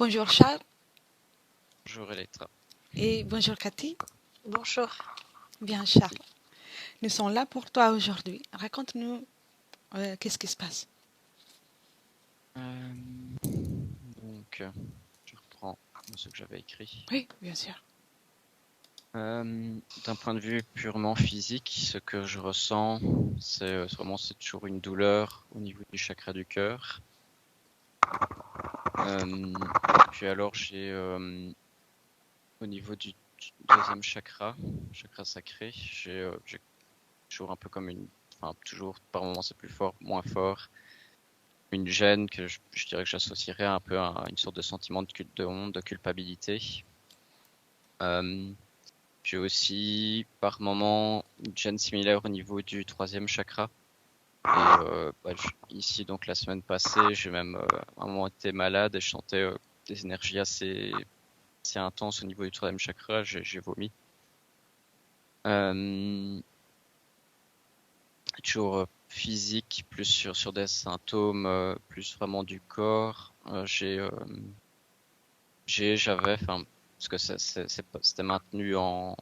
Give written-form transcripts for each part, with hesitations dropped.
Bonjour Charles Bonjour Electra. et bonjour Cathy. Bonjour. Bien Charles, nous sommes là pour toi aujourd'hui. Raconte-nous qu'est-ce qui se passe. Donc, je reprends ce que j'avais écrit. Oui, bien sûr. D'un point de vue purement physique, ce que je ressens, c'est toujours une douleur au niveau du chakra du cœur. Puis alors j'ai au niveau du deuxième chakra sacré, j'ai toujours un peu comme toujours par moments c'est plus fort, moins fort, une gêne que je dirais que j'associerais un peu à une sorte de sentiment de honte, de culpabilité. J'ai aussi par moments une gêne similaire au niveau du troisième chakra. Et ici donc la semaine passée, j'ai même à un moment été malade et je sentais des énergies assez intenses au niveau du troisième chakra. J'ai vomi. Toujours physique, plus sur des symptômes, plus vraiment du corps. J'avais, parce que c'était maintenu on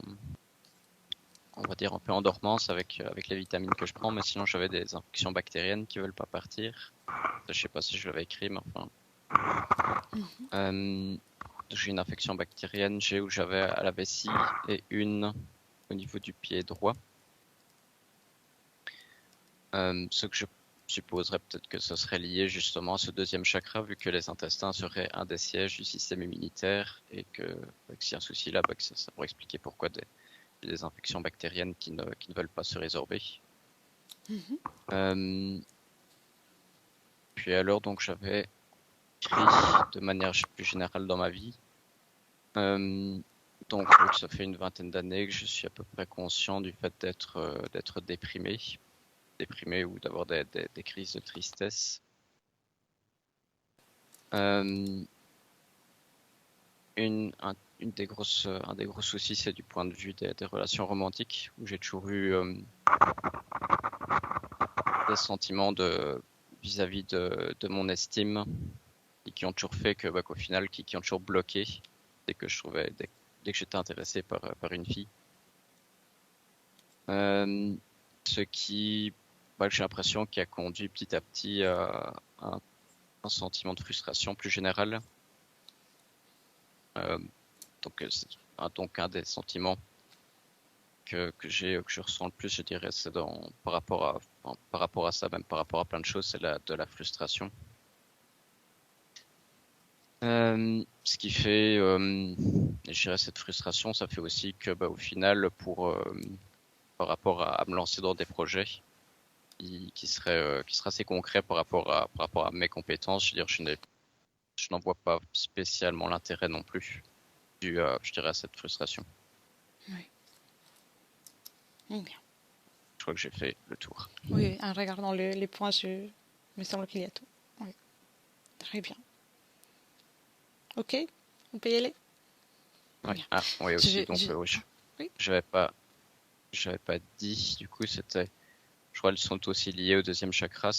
va dire un peu en dormance avec les vitamines que je prends, mais sinon j'avais des infections bactériennes qui veulent pas partir. Ça, je sais pas si je l'avais écrit, mais enfin. J'ai une infection bactérienne, où j'avais à la vessie et une au niveau du pied droit. Ce que je supposerais peut-être que ce serait lié justement à ce deuxième chakra, vu que les intestins seraient un des sièges du système immunitaire et que s'il y a un souci là, que ça pourrait expliquer pourquoi des infections bactériennes qui ne veulent pas se résorber. Puis alors, donc, j'avais écrit de manière plus générale dans ma vie. Donc, ça fait une vingtaine d'années que je suis à peu près conscient du fait d'être déprimé ou d'avoir des crises de tristesse. Un des gros soucis, c'est du point de vue des relations romantiques, où j'ai toujours eu des sentiments vis-à-vis de mon estime, et qui ont toujours fait qu'au final, qui ont toujours bloqué dès que j'étais intéressé par une fille. Ce qui, j'ai l'impression, qui a conduit petit à petit à un sentiment de frustration plus général. Donc un des sentiments que je ressens le plus, je dirais, c'est par rapport à ça, même par rapport à plein de choses, c'est de la frustration. Ce qui fait, je dirais, cette frustration, ça fait aussi que, au final, par rapport à me lancer dans des projets qui seraient assez concrets par rapport à mes compétences, je veux dire, je n'en vois pas spécialement l'intérêt non plus, dû à, je dirais, à cette frustration. Oui. Bien. Je crois que j'ai fait le tour. Oui, en regardant les points, il me semble qu'il y a tout. Oui. Très bien. Ok, on peut y aller. Ouais. Ah, oui, aussi, Oui. j'avais pas dit, du coup, je crois, elles sont aussi liées au deuxième chakra,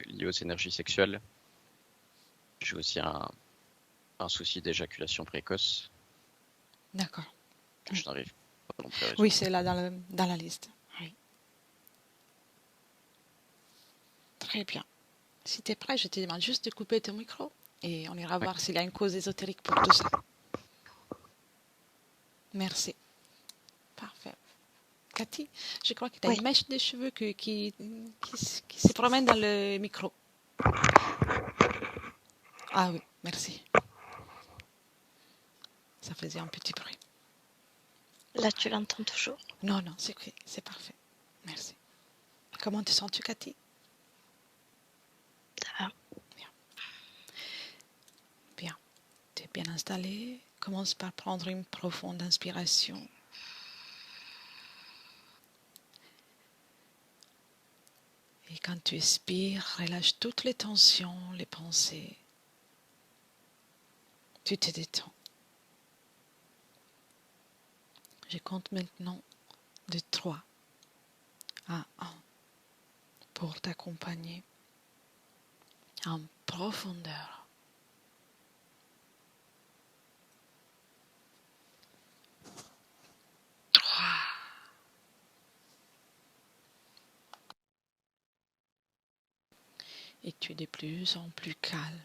lié aux énergies sexuelles. J'ai aussi un souci d'éjaculation précoce. D'accord. Que je n'arrive pas non plus à résoudre. Oui, c'est là dans la liste. Oui. Très bien. Si tu es prêt, je te demande juste de couper ton micro et on ira voir s'il y a une cause ésotérique pour tout ça. Merci. Parfait. Cathy, je crois que tu as une mèche de cheveux qui se promène dans le micro. Ah oui, merci. Ça faisait un petit bruit. Là, tu l'entends toujours? Non, c'est parfait. Merci. Comment te sens-tu, Cathy? Ça va. Bien. Bien. Tu es bien installée. Commence par prendre une profonde inspiration. Et quand tu expires, relâche toutes les tensions, les pensées. Tu te détends. Je compte maintenant de 3 à 1 pour t'accompagner en profondeur. Et tu es de plus en plus calme.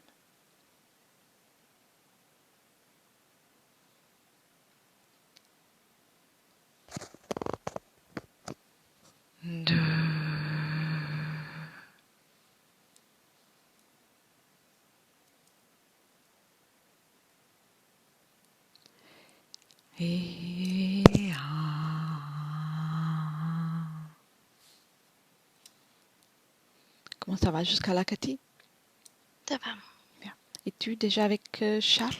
Deux. Et un. Comment ça va jusqu'à là, Cathy? Ça va. Bien. Es-tu déjà avec Charles?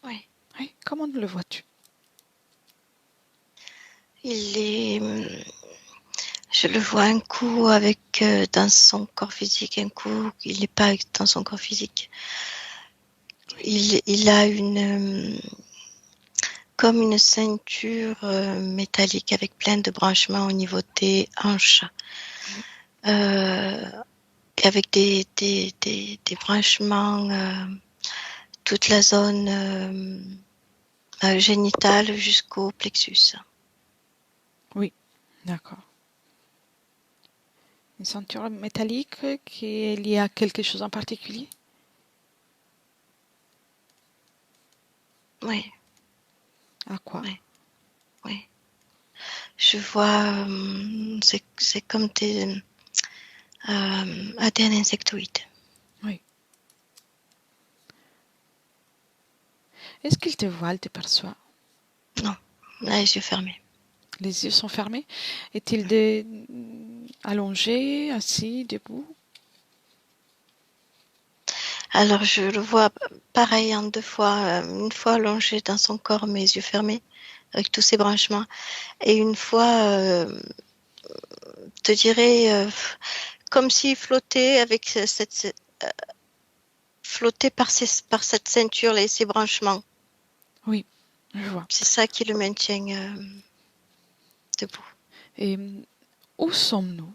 Oui. Oui. Comment le vois-tu? Je le vois un coup avec dans son corps physique, un coup il n'est pas dans son corps physique. Il a comme une ceinture métallique avec plein de branchements au niveau des hanches. Oui. Et avec des branchements, toute la zone génitale jusqu'au plexus. Oui, d'accord. Une ceinture métallique qui est liée à quelque chose en particulier? Oui, À quoi? oui, oui. Je vois, c'est comme des ADN insectoïde. Oui. Est-ce qu'il te voit, il te perçoit? Non, les yeux fermés. Les yeux sont fermés. Est-il allongé, assis, debout? Alors je le vois pareil en deux fois, une fois allongé dans son corps, mes yeux fermés, avec tous ses branchements, et une fois, te dirais, comme s'il flottait avec flottait par cette ceinture et ses branchements. Oui, je vois. C'est ça qui le maintient debout. Et où sommes-nous?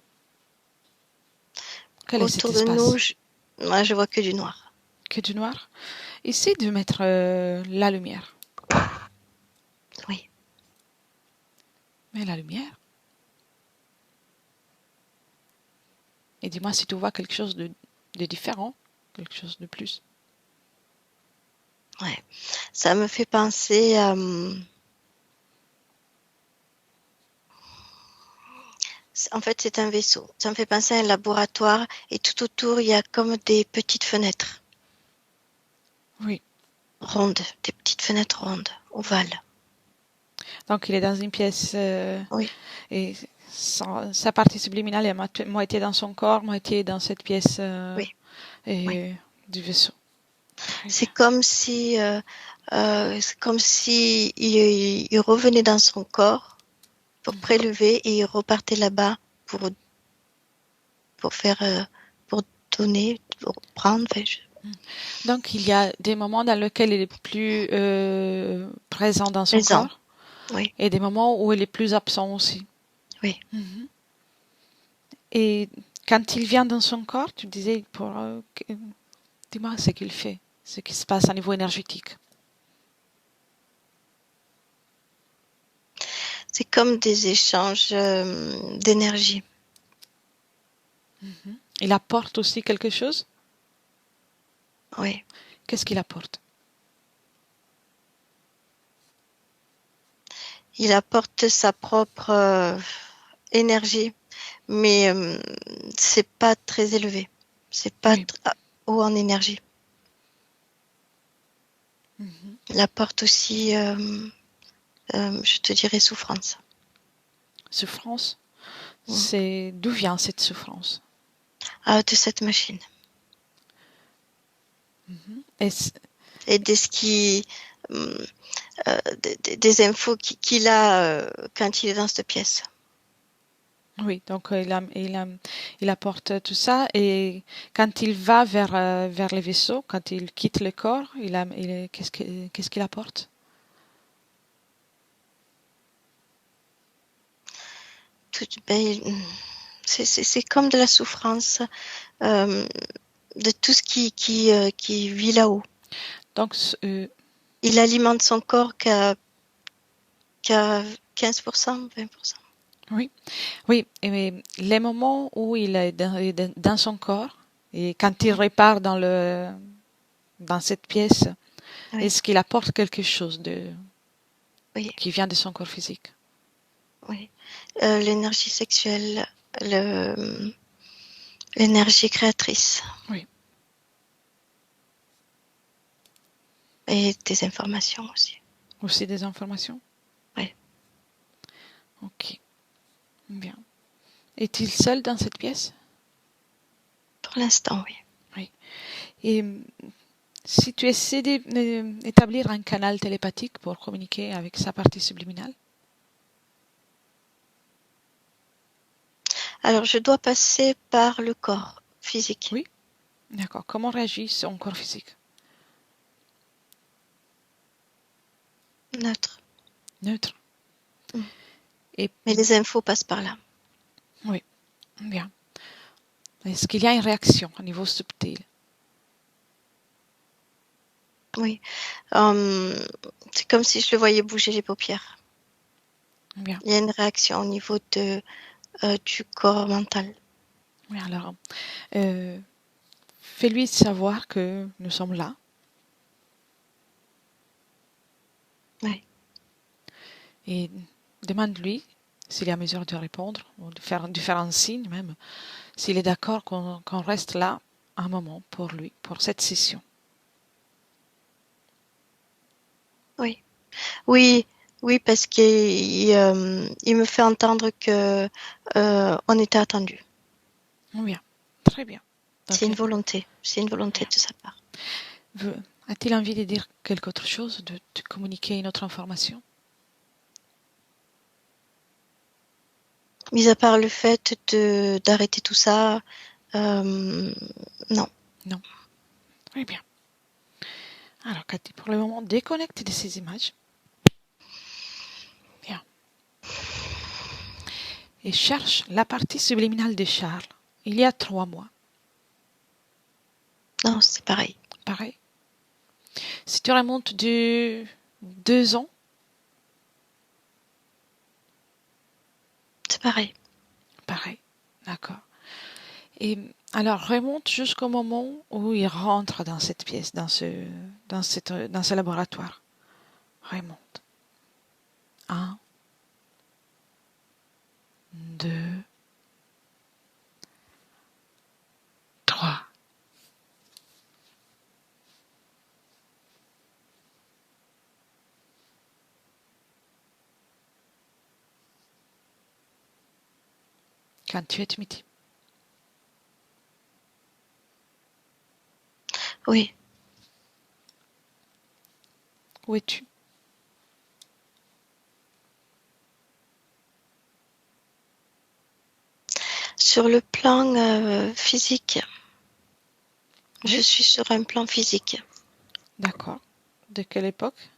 Quel est cet Autour de espace? nous, moi, je vois que du noir. Que du noir? Essaie de mettre la lumière. Oui. Mets la lumière. Et dis-moi si tu vois quelque chose de différent, quelque chose de plus. Ouais. Ça me fait penser à... En fait, c'est un vaisseau. Ça me fait penser à un laboratoire et tout autour, il y a comme des petites fenêtres Oui. rondes, des petites fenêtres rondes, ovales. Donc il est dans une pièce Oui, et sa partie subliminale est moitié dans son corps, moitié dans cette pièce oui, oui. et du vaisseau. Très C'est bien. comme si il revenait dans son corps pour prélever et il repartait là-bas pour faire, pour donner, pour prendre. Enfin, Donc il y a des moments dans lesquels il est plus présent dans son présent. corps Oui, et des moments où il est plus absent aussi. oui. Mhm. Et quand il vient dans son corps, tu disais, dis-moi ce qu'il fait, ce qui se passe à niveau énergétique. C'est comme des échanges d'énergie. Mhm. Il apporte aussi quelque chose. Oui. Qu'est-ce qu'il apporte? Il apporte sa propre énergie, mais c'est pas très élevé. C'est pas Oui. haut en énergie. Mhm. Il apporte aussi, je te dirais, souffrance. Souffrance, Mm. c'est d'où vient cette souffrance? De cette machine. Mhm. Et de ce qui, des infos qu'il a quand il est dans cette pièce. Oui, donc il apporte tout ça et quand il va vers les vaisseaux, quand il quitte le corps, qu'est-ce qu'il apporte? Ben, c'est comme de la souffrance euh, de tout ce qui vit là-haut. Donc, Il alimente son corps qu'à 15%, 20%. Oui, oui. Et les moments où il est dans son corps et quand il repart dans cette pièce, Oui, est-ce qu'il apporte quelque chose oui, qui vient de son corps physique? oui. L'énergie sexuelle, le, l'énergie créatrice Oui, et des informations aussi. aussi des informations? Oui, Ok, bien. Est-il seul dans cette pièce? pour l'instant, oui. Oui. Et si tu essaies d'établir un canal télépathique pour communiquer avec sa partie subliminale? Alors, je dois passer par le corps physique, Oui, d'accord. Comment réagit son corps physique? neutre. Neutre. Mm. Et Mais les infos passent par là. oui, bien. Est-ce qu'il y a une réaction au niveau subtil? Oui. Euh, c'est comme si je le voyais bouger les paupières. Bien. Il y a une réaction au niveau du corps mental. Oui, alors, euh, fais-lui savoir que nous sommes là Oui. et demande-lui s'il est à mesure de répondre ou de faire un signe même, s'il est d'accord qu'on reste là un moment pour lui, pour cette session. Oui. Oui. Oui, parce qu'il me fait entendre que on était attendu. Bien, très bien. C'est Donc, une volonté. C'est une volonté bien. de sa part. A-t-il envie de dire quelque autre chose, de communiquer une autre information? Mis à part le fait d'arrêter tout ça, non. Non. Très bien. Alors, Cathy, pour le moment, déconnecte de ces images. Bien. Et cherche la partie subliminale de Charles. Il y a 3 mois. Non, c'est pareil. Pareil. Si tu remontes de 2 ans, C'est pareil. pareil. D'accord. Et alors, remonte jusqu'au moment où il rentre dans cette pièce, dans ce laboratoire. Remonte. 1, 2, 3. Quand tu es midi. Oui. Où es-tu? Sur le plan physique, je Oui, suis sur un plan physique. d'accord. De quelle époque?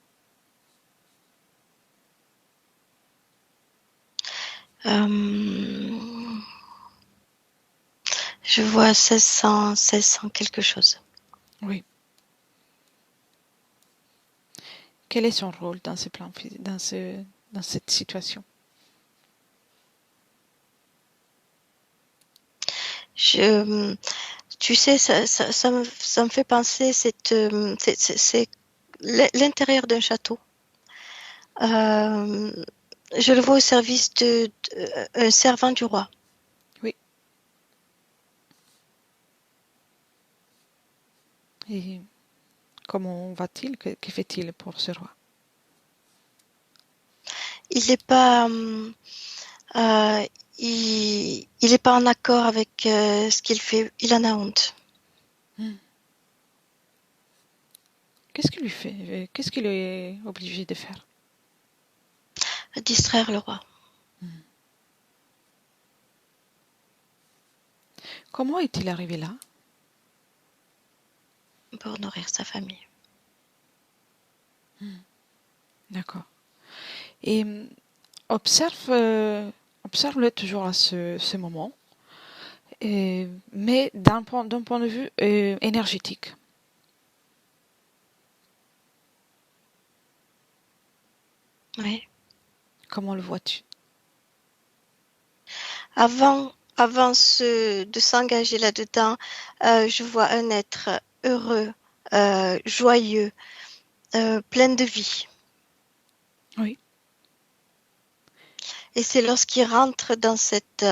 Euh, je vois 1600 quelque chose. Oui. Quel est son rôle dans dans cette situation? Je, tu sais, ça me fait penser c'est l'intérieur d'un château. Euh, je le vois au service un servant du roi. Oui. Et comment va-t-il? Que fait-il pour ce roi? Il n'est pas, euh, il est pas en accord avec ce qu'il fait. Il en a honte. Hmm. Qu'est-ce qu'il lui fait? Qu'est-ce qu'il est obligé de faire? Distraire le roi Hmm. Comment est-il arrivé là? pour nourrir sa famille. Hmm. D'accord. Et observe-le toujours à ce moment, mais d'un point de vue énergétique. Oui. Comment le vois-tu? avant de s'engager là-dedans, je vois un être heureux, joyeux, plein de vie. Oui. Et c'est lorsqu'il rentre dans cette,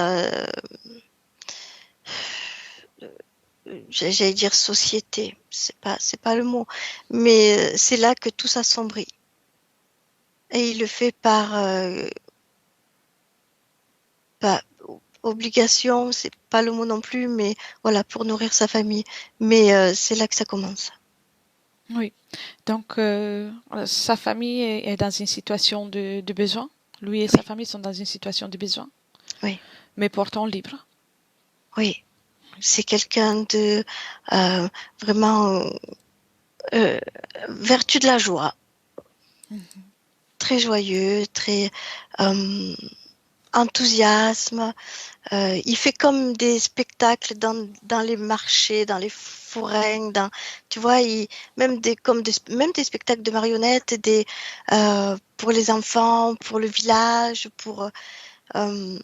j'allais dire société, c'est pas le mot, mais c'est là que tout s'assombrit. Et il le fait par obligation, c'est pas le mot non plus, mais voilà, pour nourrir sa famille. Mais c'est là que ça commence. Oui. Donc, sa famille est dans une situation de besoin. Lui et sa Oui, famille sont dans une situation de besoin, oui, mais pourtant libre. oui. C'est quelqu'un de vraiment vertu de la joie, très joyeux, très euh, enthousiasme. Il fait comme des spectacles dans les marchés, dans les forains, tu vois, même des spectacles de marionnettes, pour les enfants, pour le village, euh,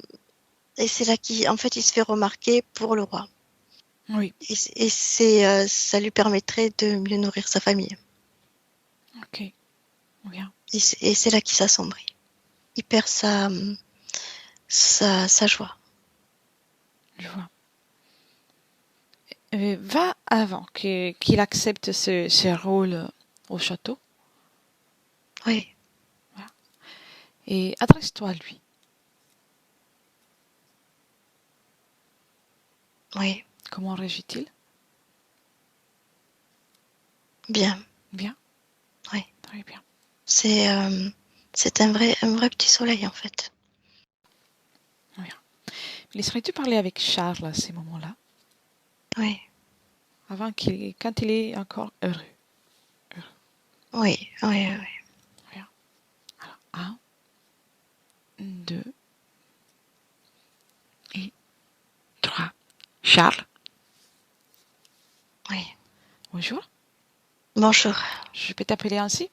et c'est là en fait, il se fait remarquer pour le roi. Oui. Ça lui permettrait de mieux nourrir sa famille. Ok. Bien. Et c'est là qu'il s'assombrit. Il perd sa joie. Je vois. Va avant qu'il accepte ce rôle au château. Oui, Voilà. Et adresse-toi à lui. oui, Comment réagit-il? bien, Bien. oui. Très bien. C'est un vrai petit soleil en fait. Bien. Laisserais-tu parler avec Charles à ces moments-là, Oui, quand il est encore heureux? oui, oui, oui. Bien. Alors, 1, 2 et 3. Charles, Oui. bonjour. Bonjour. Je peux t'appeler ainsi?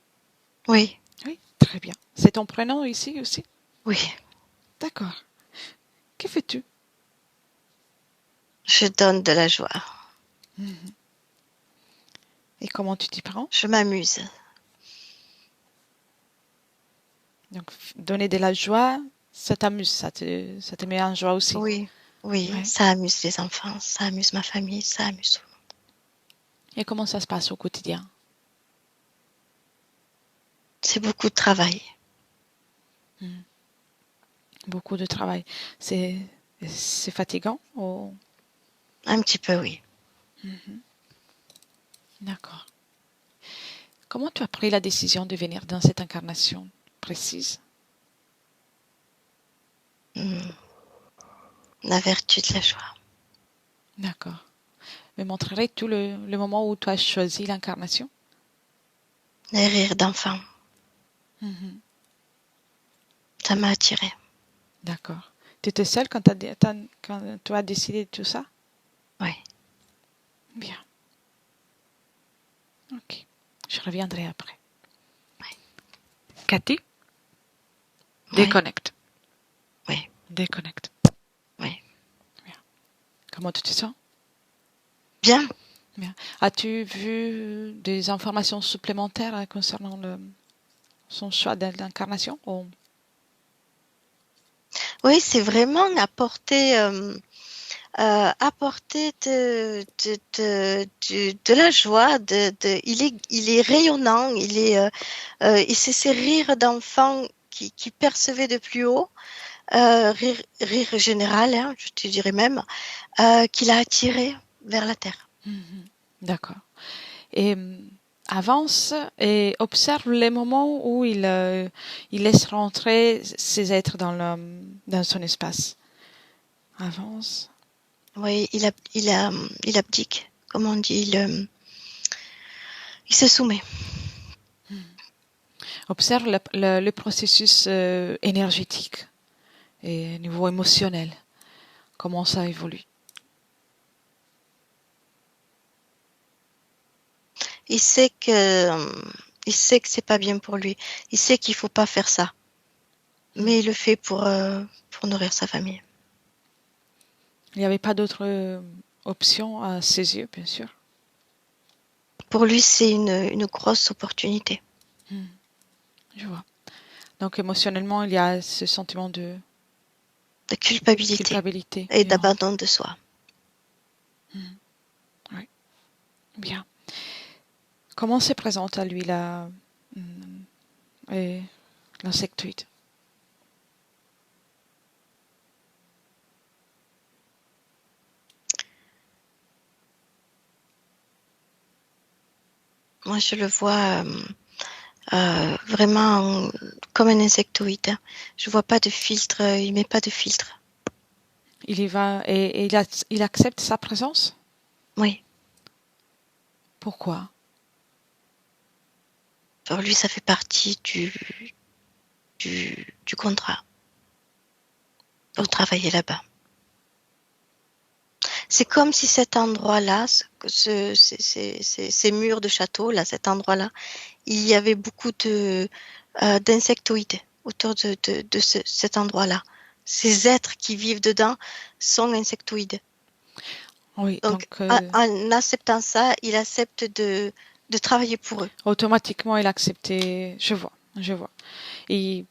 Oui, Oui, très bien. C'est ton prénom ici aussi? oui. D'accord. Que fais-tu? Je donne de la joie. Et comment tu t'y prends? Je m'amuse. Donc, donner de la joie, ça t'amuse, ça te met en joie aussi. Oui, oui. Ouais. Ça amuse les enfants, ça amuse ma famille, ça amuse tout le monde. Et comment ça se passe au quotidien? C'est beaucoup de travail. Beaucoup de travail. C'est, c'est fatigant? Un petit peu, oui. D'accord. Comment tu as pris la décision de venir dans cette incarnation précise? La vertu de la joie. D'accord. Me montrerais tout le moment où tu as choisi l'incarnation? Les rires d'enfants, Mhm. ça m'a attiré. D'accord. Tu étais seule quand tu as décidé de tout ça? Oui, Bien. Ok. Je reviendrai après. Cathy, oui, déconnecte. oui, Déconnecte. oui. Comment tu te sens? Bien. Bien. As-tu vu des informations supplémentaires concernant son choix d'incarnation? Oui, c'est vraiment apporter de la joie. Il est rayonnant. Et c'est ces rires d'enfants qui percevaient de plus haut, rire général, hein, je te dirais même, qui l'a attiré vers la terre. D'accord. Et avance et observe les moments où il laisse rentrer ces êtres dans son espace. Avance. Oui, il abdique, comme on dit, il se soumet. Observe le processus énergétique et niveau émotionnel. Comment ça évolue. Il sait que c'est pas bien pour lui. Il sait qu'il faut pas faire ça. Mais il le fait pour nourrir sa famille. Il n'y avait pas d'autre option à ses yeux, bien sûr. Pour lui, c'est une grosse opportunité. Je vois. Donc émotionnellement, il y a ce sentiment de De culpabilité culpabilité. et d'abandon de soi. Oui, bien. Comment se présente à lui l'insectoïde? Moi, je le vois vraiment comme un insectoïde. Je vois pas de filtre, il met pas de filtre. Il y va et il accepte sa présence? Oui, Pourquoi? pour lui, ça fait partie du contrat pour travailler là-bas. C'est comme si cet endroit-là, ces murs de château, là, cet endroit-là, il y avait beaucoup d'insectoïdes autour de cet endroit-là. Ces êtres qui vivent dedans sont insectoïdes. Oui, Donc, donc en acceptant ça, il accepte de travailler pour eux. automatiquement, il a accepté. Je vois, je vois. Et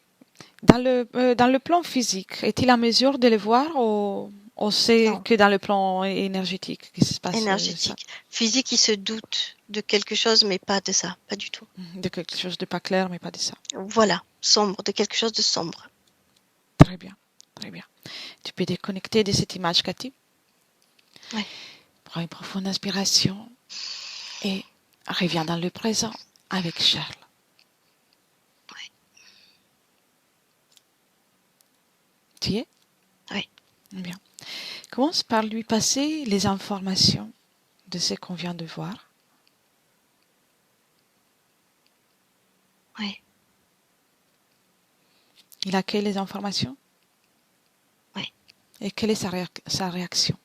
dans le plan physique, est-il en mesure de le voir ou on sait Non, que dans le plan énergétique qu'il se passe ça, énergétique. Physique, il se doute de quelque chose, mais pas de ça, pas du tout. de quelque chose de pas clair, mais pas de ça. Voilà, sombre, de quelque chose de sombre. Très bien, très bien. Tu peux déconnecter de cette image, Cathy. Oui. Prends une profonde inspiration et reviens dans le présent avec Charles. Oui. Tu y es? Oui. Bien. Commence par lui passer les informations de ce qu'on vient de voir. Oui. Il a quelles les informations? Oui. Et quelle est sa réaction?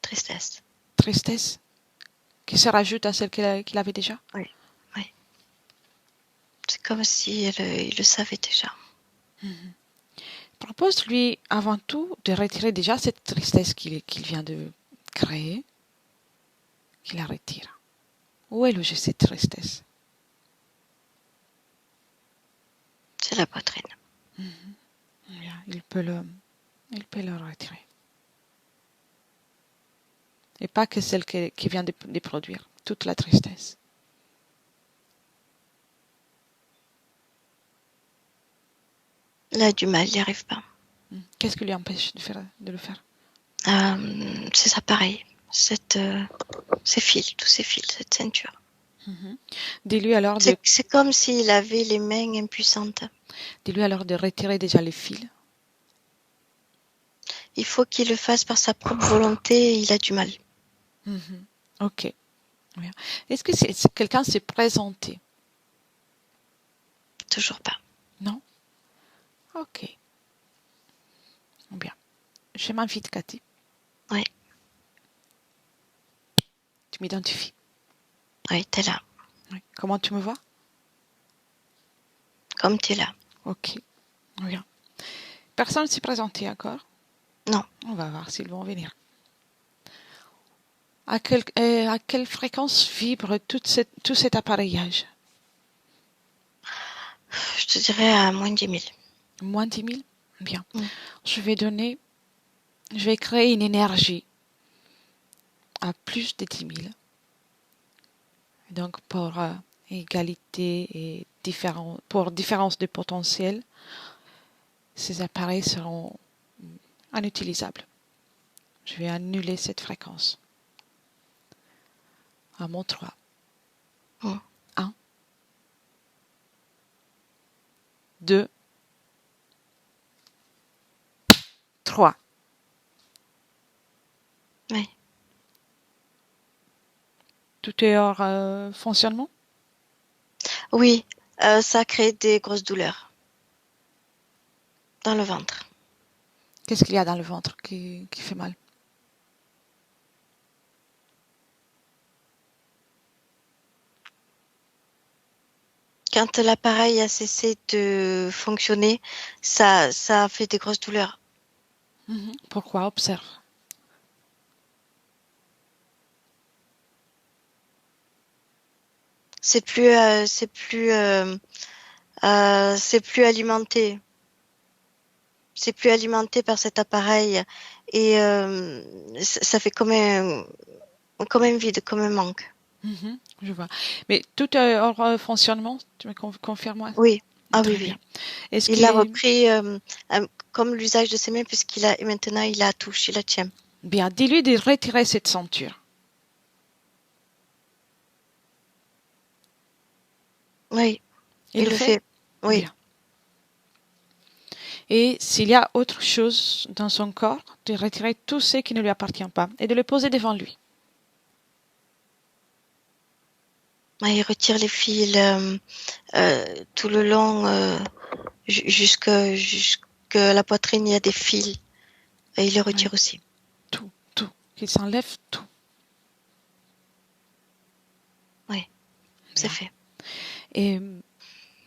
Tristesse. Tristesse qui se rajoute à celle qu'il avait déjà? Oui. Oui. C'est comme si il le savait déjà. Propose-lui avant tout de retirer déjà cette tristesse qu'il vient de créer, qu'il la retire. Où est logée cette tristesse? C'est la poitrine. Bien, il peut le retirer. Et pas que celle qui vient de produire, toute la tristesse. Il a du mal, il n'y arrive pas. Qu'est-ce qui lui empêche de le faire? C'est ça pareil. Ces fils, tous ces fils, cette ceinture. Dis-lui alors C'est comme s'il avait les mains impuissantes. de retirer déjà les fils. Il faut qu'il le fasse par sa propre volonté et il a du mal. Ok. Bien. Est-ce que quelqu'un s'est présenté? Toujours pas. Non? Ok. Bien. Je m'invite, Cathy. Oui. Tu m'identifies. Oui, t'es là. Oui. Comment tu me vois? Comme t'es là. Ok. Bien. Personne ne s'est présenté encore? Non. On va voir s'ils vont venir. À quelle fréquence vibre tout cet appareillage? Je te dirais à moins de 10 000. Moins 10 000? Bien. Mm. Je vais créer une énergie à plus de 10 000. Donc, pour égalité et pour différence de potentiel, ces appareils seront inutilisables. Je vais annuler cette fréquence. À mon 3. 1, 2, 3. Oui. Tout est hors fonctionnement? Oui, ça crée des grosses douleurs dans le ventre. Qu'est-ce qu'il y a dans le ventre qui fait mal? Quand l'appareil a cessé de fonctionner, ça fait des grosses douleurs. Pourquoi? Observe. C'est plus, c'est plus alimenté. C'est plus alimenté par cet appareil et ça fait comme un vide, comme un manque. Je vois. Mais tout est hors fonctionnement, tu me confirmes? Oui, ah oui, Très bien. oui. Est-ce Il qu'il a est repris comme l'usage de ses mains puisqu'il a et maintenant il la touche, il la tient. bien? Dis-lui de retirer cette ceinture. Oui, Il il le le fait? fait. Oui, Bien. Et s'il y a autre chose dans son corps, de retirer tout ce qui ne lui appartient pas et de le poser devant lui. il retire les fils tout le long jusque la poitrine, il y a des fils et il les Oui, retire aussi. tout, tout. Qu'il s'enlève tout. Oui, c'est Bien. fait. Et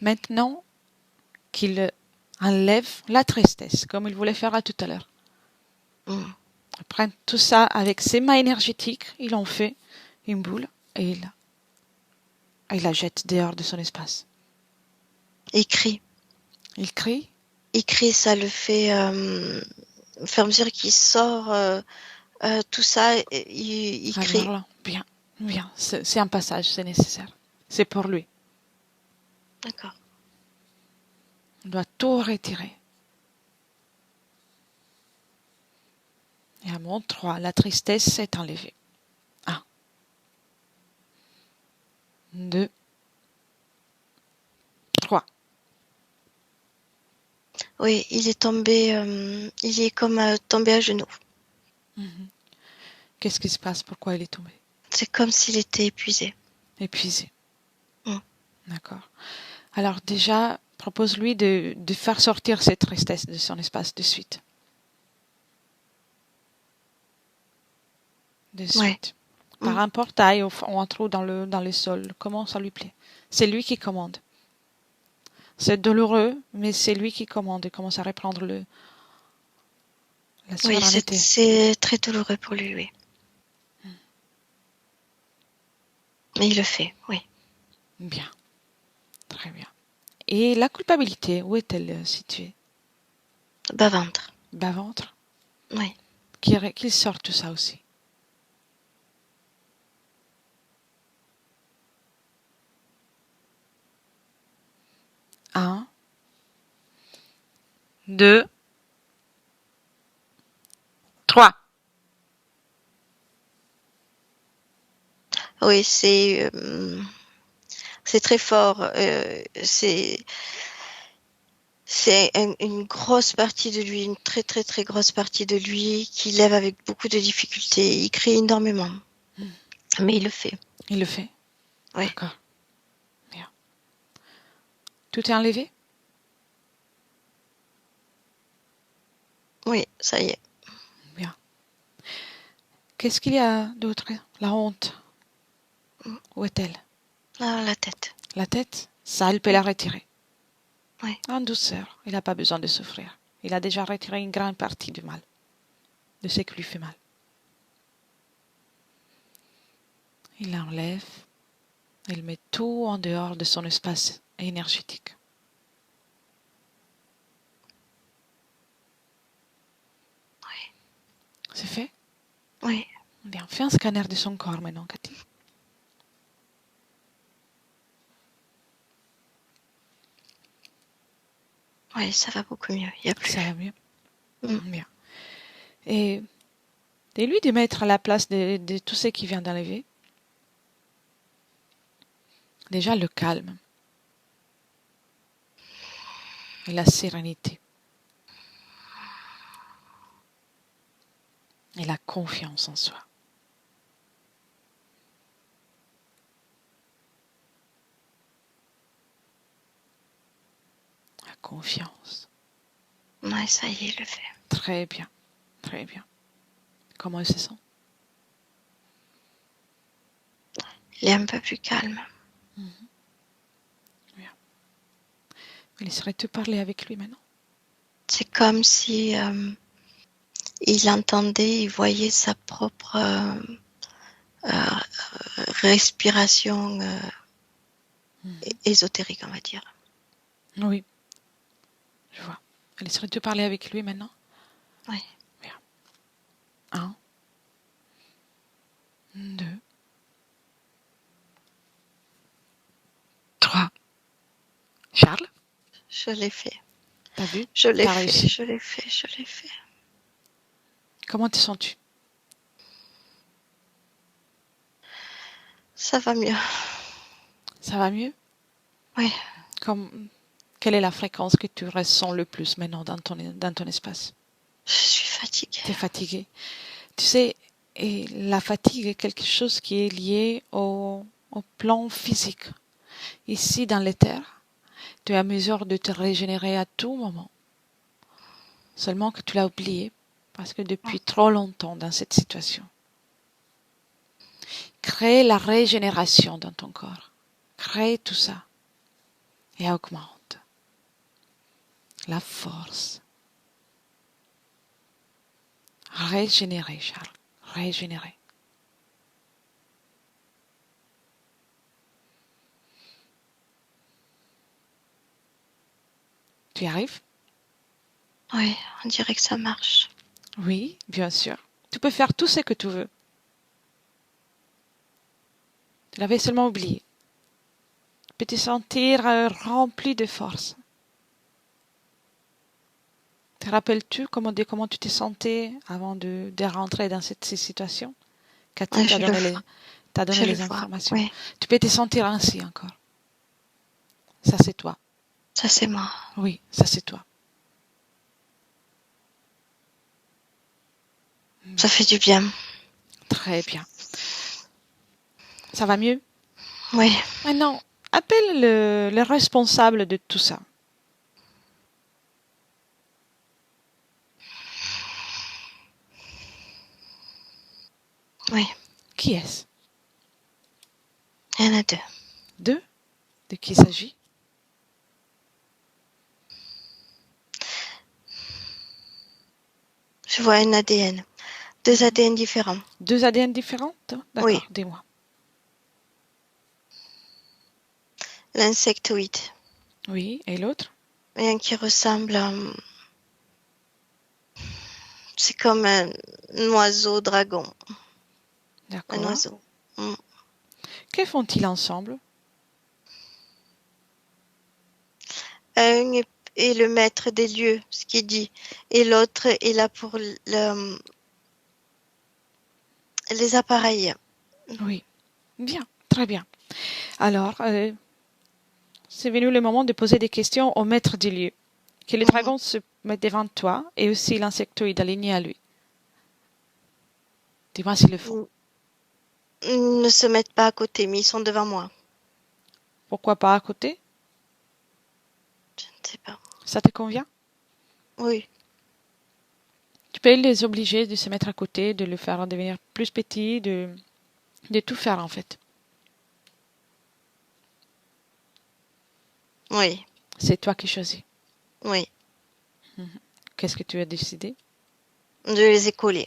maintenant qu'il enlève la tristesse, comme il voulait faire à tout à l'heure. Mm. Après tout ça, avec ses mains énergétiques, il en fait une boule et il la jette dehors de son espace. Il crie. Il crie Il crie, ça le fait, au fur et à mesure qu'il sort tout ça, il alors crie. là, bien, bien, c'est un passage, c'est nécessaire. C'est pour lui. D'accord. On doit tout retirer. Et à mon 3, la tristesse est enlevée. 1, 2, 3. Oui, il est tombé, il est comme tombé à genoux. Qu'est-ce qui se passe? Pourquoi il est tombé? C'est comme s'il était épuisé. Épuisé. Mm. D'accord. Alors déjà, propose-lui de faire sortir cette tristesse de son espace de suite. De Ouais. suite. Par Mm. un portail ou un trou dans le sol. Comment ça lui plaît? C'est lui qui commande. C'est douloureux, mais c'est lui qui commande et commence à reprendre la Oui, souveraineté. c'est très douloureux pour lui, oui. Mais il le fait, oui. Bien, très bien. Et la culpabilité, où est-elle située? Bas-ventre. Bas-ventre? Oui. Qu'il sorte tout ça aussi. Un, deux, trois. Oui, c'est très fort. C'est une grosse partie de lui, une très très très grosse partie de lui qui lève avec beaucoup de difficultés. Il crie énormément, mais il le fait. Il le fait. Oui, D'accord. Bien. Tout est enlevé? oui, ça y est. Bien. Qu'est-ce qu'il y a d'autre? La honte. Où est-elle? Ah, la tête. La tête? Ça, elle peut la retirer. Oui, En douceur. Il n'a pas besoin de souffrir. Il a déjà retiré une grande partie du mal. De ce qui lui fait mal. Il l'enlève. Il met tout en dehors de son espace énergétique. oui, C'est fait? oui, Bien. Fais un scanner de son corps maintenant, Cathy. oui, ça va beaucoup mieux. Il n'y a Ça va plus. mieux? Mm. Bien. Et lui de mettre à la place de tout ce qui vient d'enlever. Déjà le calme et la sérénité et la confiance en soi. La confiance. Oui, ça y est, il le fait. Très bien, très bien. Comment il se sent? Il est un peu plus calme. Bien. Il serait te parler avec lui maintenant. C'est comme si il entendait, il voyait sa propre respiration ésotérique, on va dire. Oui, je vois. Laisserais-tu parler avec lui maintenant? Oui. Bien. 1, 2, 3. Charles, Je l'ai fait. t'as vu? Je l'ai T'as fait, réussi. je l'ai fait, je l'ai fait. Comment te sens-tu? Ça va mieux. Ça va mieux? Oui. Quelle est la fréquence que tu ressens le plus maintenant dans ton espace? Je suis fatiguée. Tu es fatigué. Tu sais, et la fatigue est quelque chose qui est lié au plan physique. Ici, dans l'éther, tu es à mesure de te régénérer à tout moment. Seulement que tu l'as oublié, parce que depuis trop longtemps dans cette situation. Crée la régénération dans ton corps. Crée tout ça. Et augmente la force. Régénérer, Charles. Régénérer. Tu y arrives? Oui, on dirait que ça marche. Oui, bien sûr. Tu peux faire tout ce que tu veux. Tu l'avais seulement oublié. Tu peux te sentir rempli de force. Te rappelles-tu comment tu te sentais avant de rentrer dans cette situation? Cathy Ouais, t'a donné je le les vois. informations. Oui, Tu peux te sentir ainsi encore. Ça, c'est toi. ça c'est moi. Oui, ça, c'est toi. Ça fait du bien. Très bien. Ça va mieux? Oui. Maintenant, appelle le responsable de tout ça. Oui. Qui est-ce? Il y en a deux. Deux? De qui il s'agit? Je vois un ADN. Deux ADN différents. Deux ADN différentes? Oui. D'accord, dis-moi. L'insectoïde. Oui, et l'autre? Et un qui ressemble à... C'est comme un oiseau dragon. Un D'accord. oiseau. Que font-ils ensemble? Un est le maître des lieux, ce qu'il dit. Et l'autre est là pour les appareils. Oui, bien, très bien. Alors, c'est venu le moment de poser des questions au maître du lieu. Que le dragon se mette devant toi et aussi l'insectoïde aligné à lui. Dis-moi s'ils le font. Ils ne se mettent pas à côté, mais ils sont devant moi. Pourquoi pas à côté? Je ne sais pas. Ça te convient? Oui. Tu peux les obliger de se mettre à côté, de le faire devenir plus petit, de tout faire en fait. Oui. C'est toi qui choisis. Oui. Qu'est-ce que tu as décidé? De les écoler.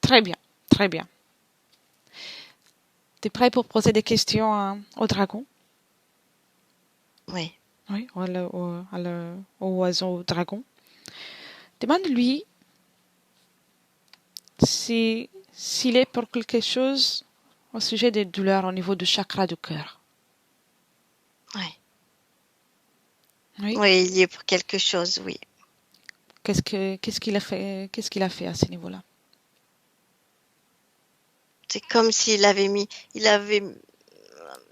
Très bien, très bien. Tu es prêt pour poser des questions au dragon? Oui. Oui, au oiseau dragon. Demande-lui s'il est pour quelque chose au sujet des douleurs au niveau du chakra du cœur. Oui. Oui. Oui, il y est pour quelque chose, oui. Qu'est-ce qu'il a fait à ce niveau-là? C'est comme s'il avait mis,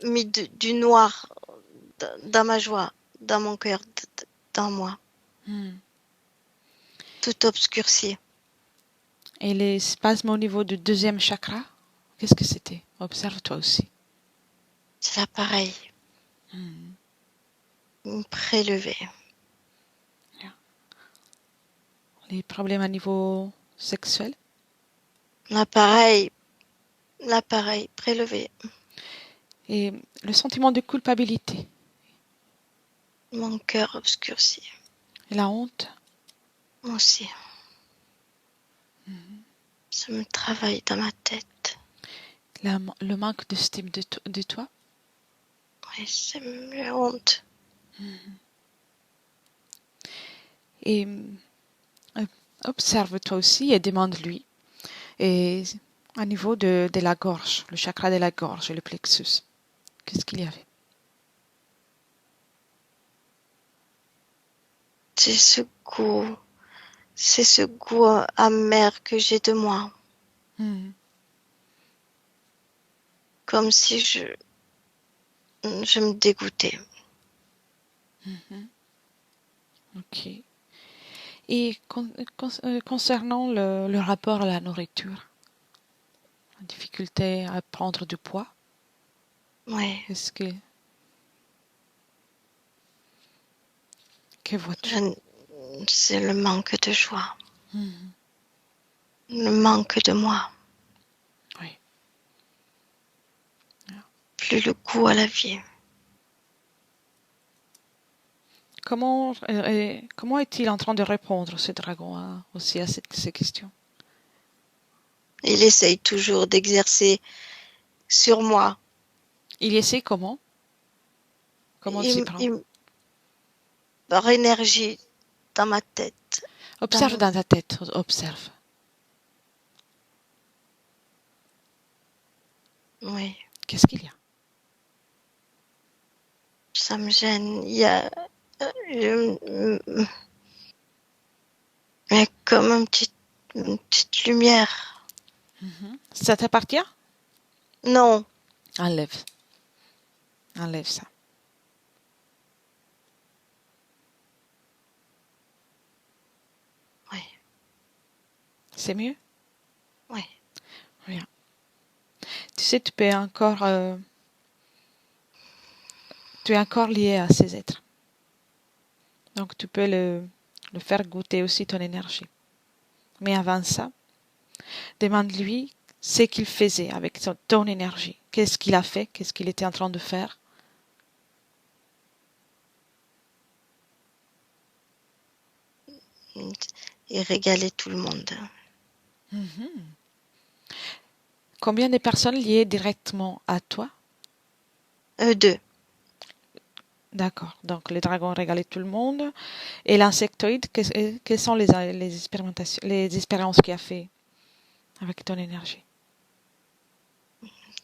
du noir dans ma joie, dans mon cœur, dans moi. Tout obscurci. Et les spasmes au niveau du deuxième chakra, qu'est-ce que c'était? Observe-toi aussi. C'est l'appareil. Prélevé. Les problèmes à niveau sexuel? L'appareil prélevé. Et le sentiment de culpabilité? Mon cœur obscurci. Et la honte? Moi aussi. Ça me travaille dans ma tête. Le manque d'estime de toi. Oui, c'est la honte. Et observe toi aussi et demande-lui. Et à niveau de la gorge, le chakra de la gorge et le plexus, qu'est-ce qu'il y avait? C'est ce goût amer que j'ai de moi. Comme si je me dégoûtais. Ok. Et concernant le rapport à la nourriture, la difficulté à prendre du poids, Oui, est-ce que vois-tu? c'est le manque de joie. Le manque de moi. Oui. Plus le goût à la vie. Comment est-il en train de répondre, ce dragon, aussi à ces questions? Il essaye toujours d'exercer sur moi. Il essaie comment? Comment il s'y prend? Par énergie dans ma tête. Observe dans ta tête, observe. Oui, Qu'est-ce qu'il y a? ça me gêne. Il y a comme une petite lumière. Ça t'appartient? Non, Enlève. Enlève ça. oui, C'est mieux? oui. Bien. Tu sais, tu es encore lié à ces êtres. Donc tu peux le faire goûter aussi ton énergie. Mais avant ça, demande-lui ce qu'il faisait avec ton énergie. Qu'est-ce qu'il a fait? Qu'est-ce qu'il était en train de faire? Il régalait tout le monde. Combien de personnes liées directement à toi? Deux. D'accord. Donc les dragons régalaient tout le monde. Et l'insectoïde, quelles sont les expérimentations, les expériences qu'il a fait avec ton énergie?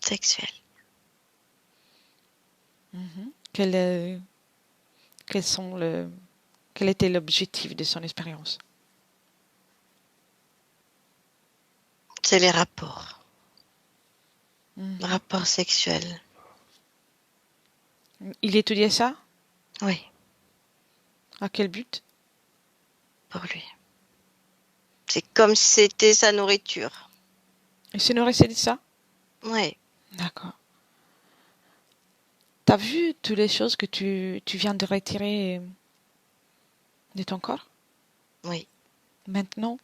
Sexuel. Quel, euh, quel était l'objectif de son expérience? C'est les rapports. Rapports sexuels. Il étudiait ça? Oui, À quel but? pour lui. C'est comme si c'était sa nourriture. Il se nourrissait de ça? Oui, D'accord. T'as vu toutes les choses que tu viens de retirer de ton corps? oui. Maintenant,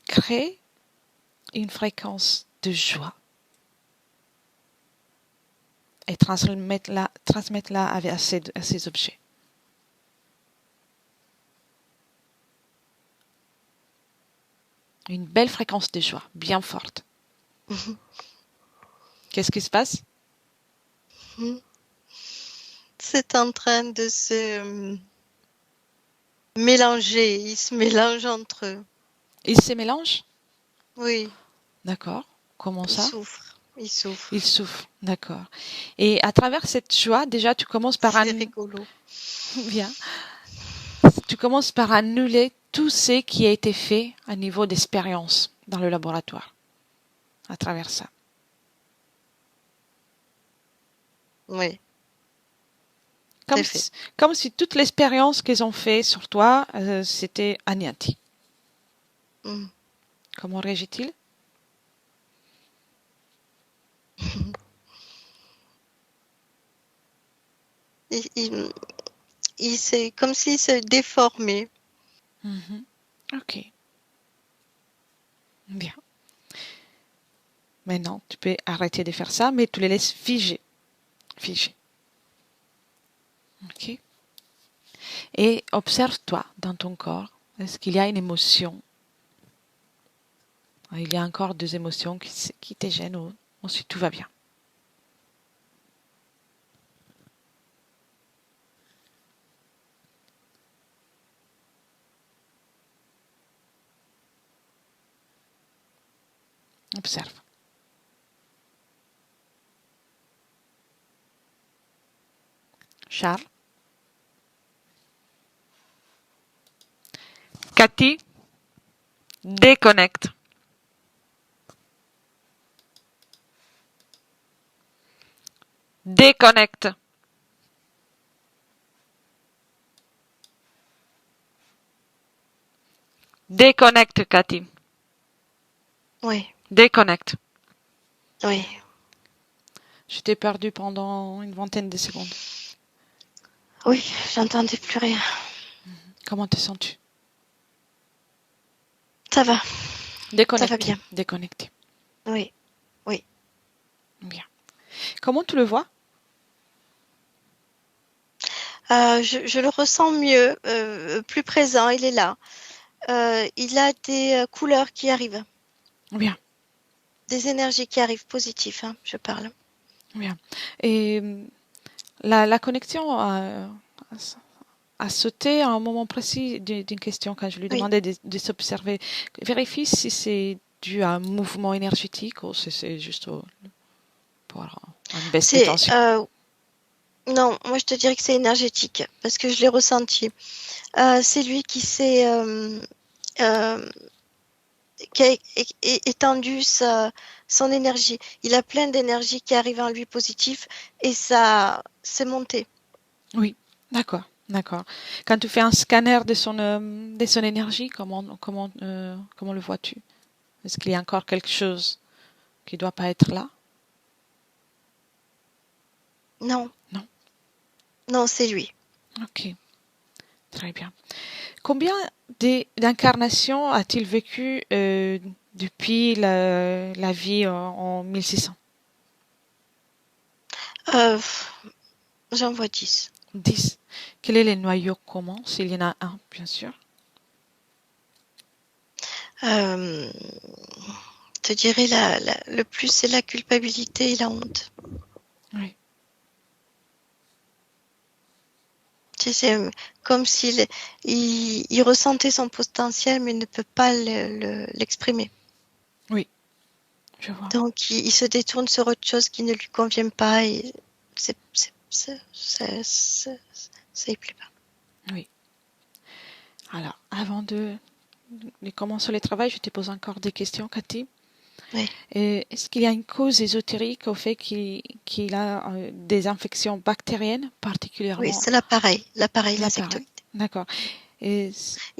crée une fréquence de joie et transmettre-la à ces objets. Une belle fréquence de joie, bien forte. Qu'est-ce qui se passe? C'est en train de se mélanger. Ils se mélangent entre eux. Il se mélange? Oui, D'accord. Comment ils ça? souffrent. Ils souffrent. Il souffre. D'accord. Et à travers cette joie, déjà, tu commences par C'est rigolo. Bien. Tu commences par annuler tout ce qui a été fait à niveau d'expérience dans le laboratoire. À travers ça. Oui, Comme c'est fait. si, comme si toute l'expérience qu'ils ont fait sur toi, c'était anéanti. Mm. Comment réagit-il? C'est comme s'il se déformait. Ok. Bien. Maintenant, tu peux arrêter de faire ça, mais tu les laisses figer. Figer. Ok. Et observe-toi dans ton corps. Est-ce qu'il y a une émotion Il y a encore des émotions qui te gênent ou ensuite tout va bien. Observe. Charles. Cathy, déconnecte. Déconnecte. Déconnecte, Cathy. Oui, Déconnecte. oui. Je t'ai perdu pendant une vingtaine de secondes. Oui, j'entendais plus rien. Comment te sens-tu? Ça va. Déconnecté. Ça va bien. Déconnecté. Oui, oui. Bien. Comment tu le vois? Je le ressens mieux, plus présent, il est là. Il a des couleurs qui arrivent, Bien. des énergies qui arrivent positives, hein, je parle. Bien. Et la connexion a sauté à un moment précis d'une question quand je lui Oui. demandais de s'observer. Vérifie si c'est dû à un mouvement énergétique ou si c'est juste pour une baisse de tension. Non, moi je te dirais que c'est énergétique parce que je l'ai ressenti. C'est lui qui s'est qui a étendu son énergie. Il a plein d'énergie qui arrive en lui positif et ça c'est monté. Oui, d'accord, d'accord. Quand tu fais un scanner de son énergie, comment le vois-tu? Est-ce qu'il y a encore quelque chose qui ne doit pas être là? Non. Non. Non, c'est lui. Ok, très bien. Combien d'incarnations a-t-il vécu depuis la vie en 1600? J'en vois 10. 10. Quel est le noyau commun, s'il y en a un, bien sûr? Je te dirais le plus c'est la culpabilité et la honte. Oui. C'est comme s'il il ressentait son potentiel mais ne peut pas l'exprimer. Oui, je vois. Donc il se détourne sur autre chose qui ne lui convient pas et ça lui plaît pas. Oui. Alors, avant de commencer le travail, je te pose encore des questions, Cathy. Oui. Est-ce qu'il y a une cause ésotérique au fait qu'il a des infections bactériennes particulièrement? Oui, c'est l'appareil, l'insectoïde. D'accord. Il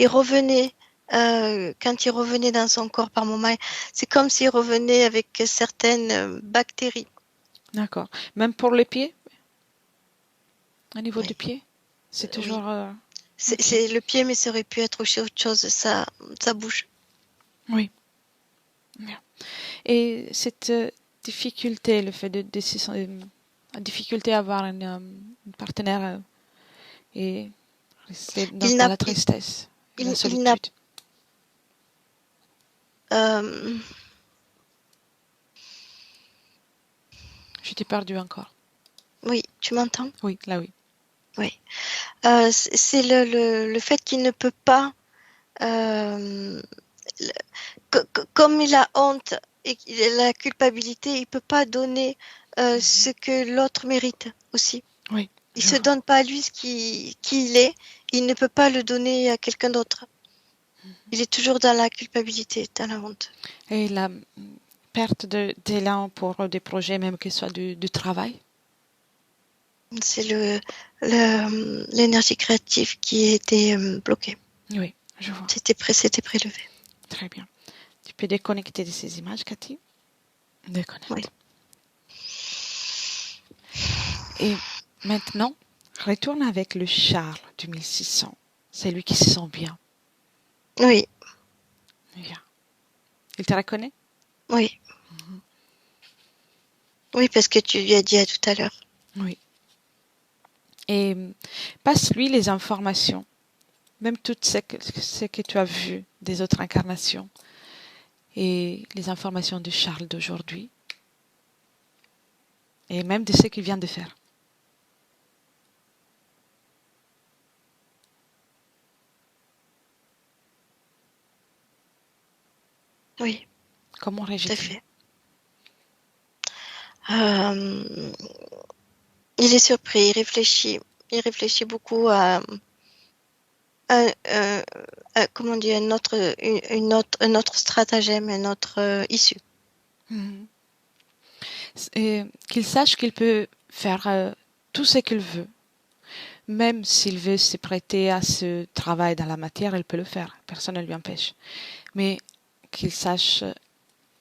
revenait, quand il revenait dans son corps par moment, c'est comme s'il revenait avec certaines bactéries. D'accord. Même pour les pieds? Au niveau Oui. du pied? C'est toujours... Oui. Ok. C'est le pied, mais ça aurait pu être aussi autre chose. Ça bouge. Oui. Bien. Et cette difficulté, le fait la difficulté à avoir un partenaire et rester dans la tristesse, la solitude. Je t'ai perdu encore. Oui, tu m'entends? Oui, là oui. Oui. C'est le fait qu'il ne peut pas, comme il a honte et la culpabilité, il peut pas donner ce que l'autre mérite aussi. Oui. Il se donne pas à lui qui il est. Il ne peut pas le donner à quelqu'un d'autre. Il est toujours dans la culpabilité, dans la honte. Et la perte d'élan pour des projets, même que ce soit du travail? C'est l'énergie créative qui était bloquée. Oui, je vois. C'était prélevé. Très bien. Tu peux déconnecter de ces images, Cathy? Déconnecte. Oui. Et maintenant, retourne avec le Charles du 1600. C'est lui qui se sent bien. Oui. Bien. Il te reconnaît? Oui. Oui, parce que tu lui as dit à tout à l'heure. Oui. Et passe-lui les informations, même toutes ce que tu as vu des autres incarnations. et les informations de Charles d'aujourd'hui, et même de ce qu'il vient de faire. Oui, Comment tout à réagit-il? fait. Il est surpris, il réfléchit beaucoup comment dire, un autre stratagème, un autre issue. Mhm. Et qu'il sache qu'il peut faire tout ce qu'il veut. Même s'il veut se prêter à ce travail dans la matière, il peut le faire. Personne ne lui empêche. Mais qu'il sache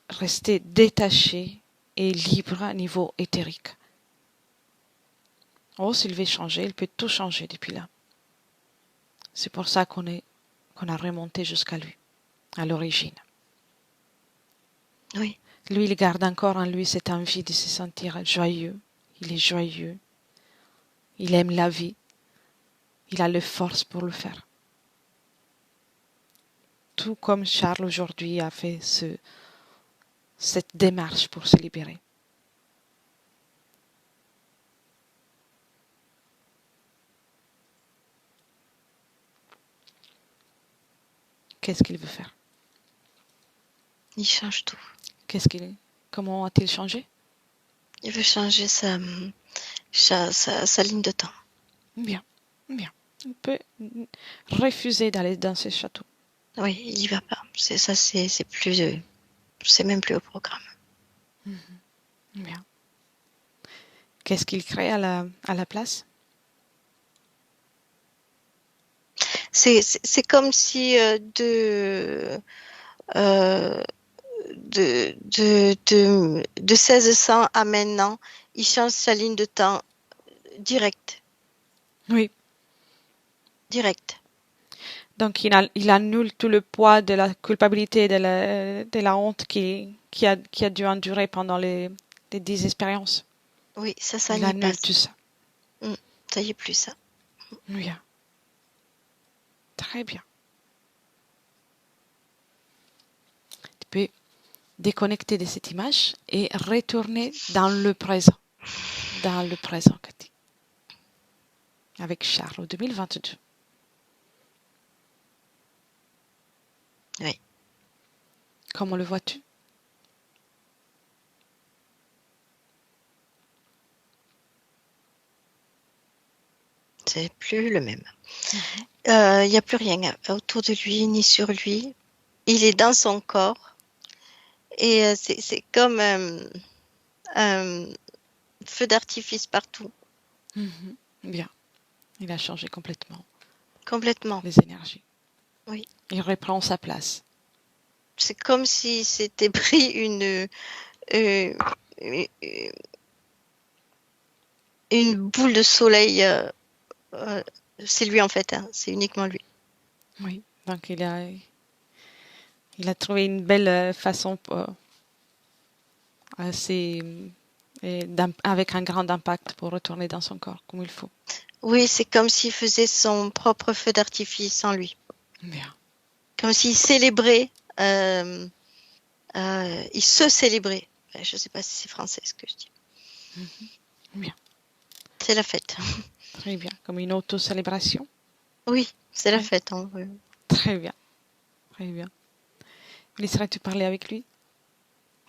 rester détaché et libre à niveau éthérique. Oh, s'il veut changer, il peut tout changer depuis là. C'est pour ça qu'on a remonté jusqu'à lui, à l'origine. Oui, Lui, il garde encore en lui cette envie de se sentir joyeux. Il est joyeux. Il aime la vie. Il a les forces pour le faire. Tout comme Charles aujourd'hui a fait cette démarche pour se libérer. Qu'est-ce qu'il veut faire? il change tout. Comment a-t-il changé? Il veut changer sa ligne de temps. Bien, bien. On peut refuser d'aller dans ce château. Oui, il y va pas. C'est même plus au programme. Bien. Qu'est-ce qu'il crée à la place? C'est comme si euh, de 1600 à maintenant, il change sa ligne de temps direct. Oui. Direct. Donc il annule tout le poids de la culpabilité, de la honte qui a dû endurer pendant les 10 expériences. Oui, ça Il n'y annule passe. tout ça. Ça y est plus ça. Bien. Très bien. Tu peux déconnecter de cette image et retourner dans le présent. Dans le présent, Cathy. Avec Charles, 2022. Oui. Comment le vois-tu? C'est plus le même. Il n'y a plus rien autour de lui ni sur lui. Il est dans son corps et c'est comme un feu d'artifice partout. Bien. Il a changé complètement Complètement. les énergies. Oui. Il reprend sa place. C'est comme si c'était pris euh, une boule de soleil. C'est lui en fait, hein, c'est uniquement lui. Oui. Donc il a trouvé une belle façon avec un grand impact pour retourner dans son corps comme il faut. Oui, c'est comme s'il faisait son propre feu d'artifice en lui. Bien. Comme s'il célébrait, il se célébrait. Je ne sais pas si c'est français ce que je dis. Bien. C'est la fête. Très bien. Comme une auto-célébration. Oui, c'est la Oui. fête en vrai. Très bien. Très bien. Laisserais-tu parler avec lui?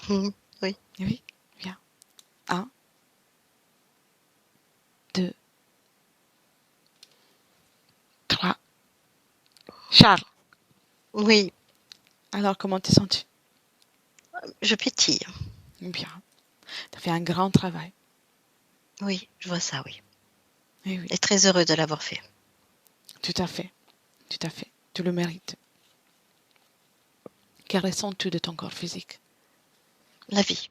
Oui. Oui. Bien. 1, 2, 3. Charles, Oui, alors comment te sens-tu? je pétille. Bien. Tu as fait un grand travail. Oui, je vois ça, oui. Oui, oui. Et très heureux de l'avoir fait. Tout à fait. Tout à fait. Tu le mérites. Que ressens-tu de ton corps physique? La vie.